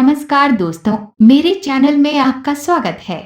नमस्कार दोस्तों, मेरे चैनल में आपका स्वागत है।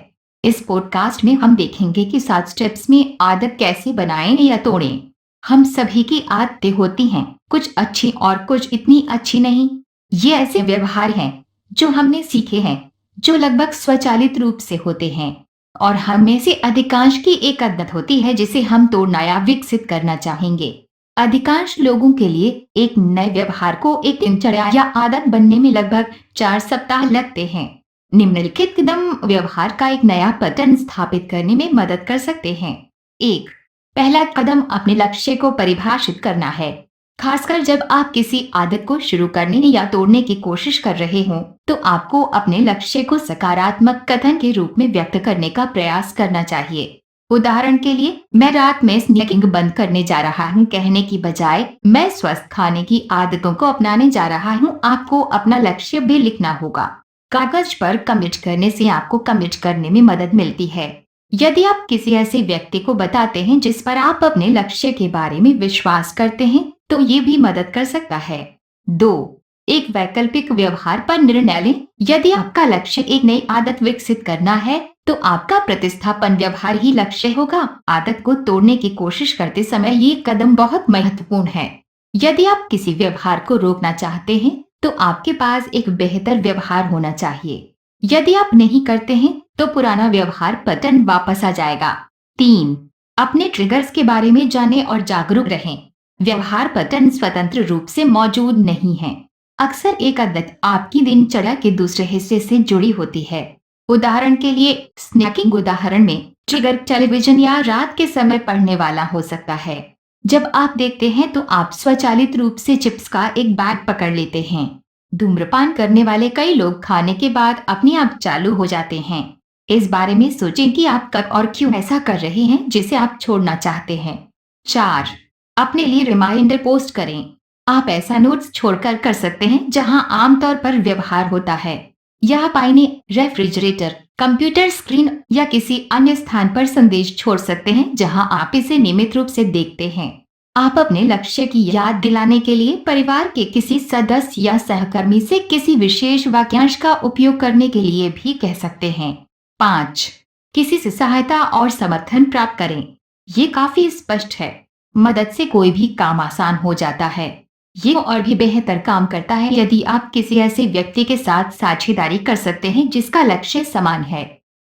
इस पॉडकास्ट में हम देखेंगे कि 7 स्टेप्स में आदत कैसे बनाएं या तोड़ें। हम सभी की आदतें होती हैं, कुछ अच्छी और कुछ इतनी अच्छी नहीं। ये ऐसे व्यवहार हैं जो हमने सीखे हैं, जो लगभग स्वचालित रूप से होते हैं। और हम में से अधिकांश की एक आदत होती है जिसे हम तोड़ना या विकसित करना चाहेंगे। अधिकांश लोगों के लिए एक नए व्यवहार को एक दिनचर्या या आदत बनने में लगभग 4 सप्ताह लगते हैं। निम्नलिखित कदम व्यवहार का एक नया पैटर्न स्थापित करने में मदद कर सकते हैं। एक, पहला कदम अपने लक्ष्य को परिभाषित करना है। खासकर जब आप किसी आदत को शुरू करने या तोड़ने की कोशिश कर रहे हों, तो आपको अपने लक्ष्य को सकारात्मक कथन के रूप में व्यक्त करने का प्रयास करना चाहिए। उदाहरण के लिए, मैं रात में स्नैकिंग बंद करने जा रहा हूँ कहने की बजाय मैं स्वस्थ खाने की आदतों को अपनाने जा रहा हूँ। आपको अपना लक्ष्य भी लिखना होगा। कागज पर कमिट करने से आपको कमिट करने में मदद मिलती है। यदि आप किसी ऐसे व्यक्ति को बताते हैं जिस पर आप अपने लक्ष्य के बारे में विश्वास करते हैं, तो ये भी मदद कर सकता है। 2, एक वैकल्पिक व्यवहार पर निर्णय लें। यदि आपका लक्ष्य एक नई आदत विकसित करना है, तो आपका प्रतिस्थापन व्यवहार ही लक्ष्य होगा। आदत को तोड़ने की कोशिश करते समय ये कदम बहुत महत्वपूर्ण है। यदि आप किसी व्यवहार को रोकना चाहते हैं, तो आपके पास एक बेहतर व्यवहार होना चाहिए। यदि आप नहीं करते हैं, तो पुराना व्यवहार पैटर्न वापस आ जाएगा। 3, अपने ट्रिगर्स के बारे में जानें और जागरूक रहें। व्यवहार पैटर्न स्वतंत्र रूप से मौजूद नहीं है। अक्सर एक आदत आपकी दिनचर्या के दूसरे हिस्से से जुड़ी होती है। उदाहरण के लिए, स्नैकिंग उदाहरण में ट्रिगर टेलीविजन या रात के समय पढ़ने वाला हो सकता है। जब आप देखते हैं तो आप स्वचालित रूप से चिप्स का एक बैग पकड़ लेते हैं। धूम्रपान करने वाले कई लोग खाने के बाद अपने आप चालू हो जाते हैं। इस बारे में सोचें कि आप कब और क्यों ऐसा कर रहे हैं जिसे आप छोड़ना चाहते हैं। 4, अपने लिए रिमाइंडर पोस्ट करें। आप ऐसा नोट्स छोड़कर कर सकते हैं जहां आमतौर पर व्यवहार होता है। यह आप आईने, रेफ्रिजरेटर, कंप्यूटर स्क्रीन या किसी अन्य स्थान पर संदेश छोड़ सकते हैं जहां आप इसे नियमित रूप से देखते हैं। आप अपने लक्ष्य की याद दिलाने के लिए परिवार के किसी सदस्य या सहकर्मी से किसी विशेष वाक्यांश का उपयोग करने के लिए भी कह सकते हैं। 5, किसी से सहायता और समर्थन प्राप्त करें। ये काफी स्पष्ट है। मदद से कोई भी काम आसान हो जाता है। ये और भी बेहतर काम करता है यदि आप किसी ऐसे व्यक्ति के साथ साझेदारी कर सकते हैं जिसका लक्ष्य समान है।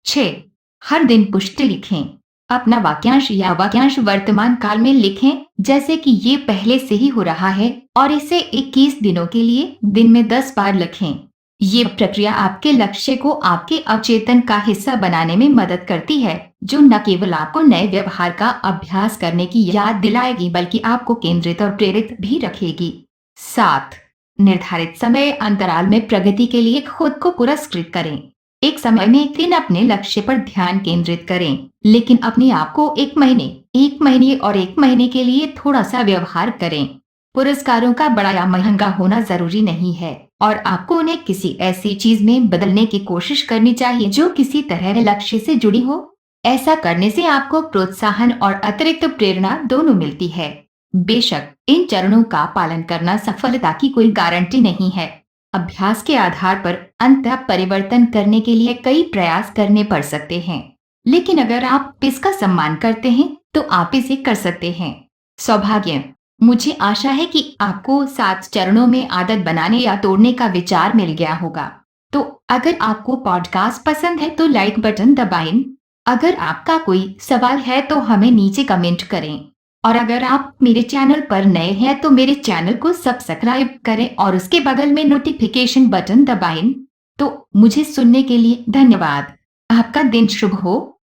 6, हर दिन पुष्टि लिखें। अपना वाक्यांश वर्तमान काल में लिखें, जैसे कि ये पहले से ही हो रहा है, और इसे 21 दिनों के लिए दिन में 10 बार लिखें। ये प्रक्रिया आपके लक्ष्य को आपके अवचेतन का हिस्सा बनाने में मदद करती है, जो न केवल आपको नए व्यवहार का अभ्यास करने की याद दिलाएगी बल्कि आपको केंद्रित और प्रेरित भी रखेगी। 7, निर्धारित समय अंतराल में प्रगति के लिए खुद को पुरस्कृत करें। एक समय में एक दिन अपने लक्ष्य पर ध्यान केंद्रित करें, लेकिन अपने आप को 1 महीने और 1 महीने के लिए थोड़ा सा व्यवहार करें। पुरस्कारों का बड़ा या महंगा होना जरूरी नहीं है, और आपको उन्हें किसी ऐसी चीज में बदलने की कोशिश करनी चाहिए जो किसी तरह लक्ष्य से जुड़ी हो। ऐसा करने से आपको प्रोत्साहन और अतिरिक्त प्रेरणा दोनों मिलती है। बेशक, इन चरणों का पालन करना सफलता की कोई गारंटी नहीं है। अभ्यास के आधार पर अंततः परिवर्तन करने के लिए कई प्रयास करने पड़ सकते हैं, लेकिन अगर आप इसका सम्मान करते हैं तो आप इसे कर सकते हैं। सौभाग्य, मुझे आशा है कि आपको 7 चरणों में आदत बनाने या तोड़ने का विचार मिल गया होगा। तो अगर आपको पॉडकास्ट पसंद है तो लाइक बटन दबाएं। अगर आपका कोई सवाल है तो हमें नीचे कमेंट करें, और अगर आप मेरे चैनल पर नए हैं तो मेरे चैनल को सब्सक्राइब करें और उसके बगल में नोटिफिकेशन बटन दबाएं। तो मुझे सुनने के लिए धन्यवाद। आपका दिन शुभ हो।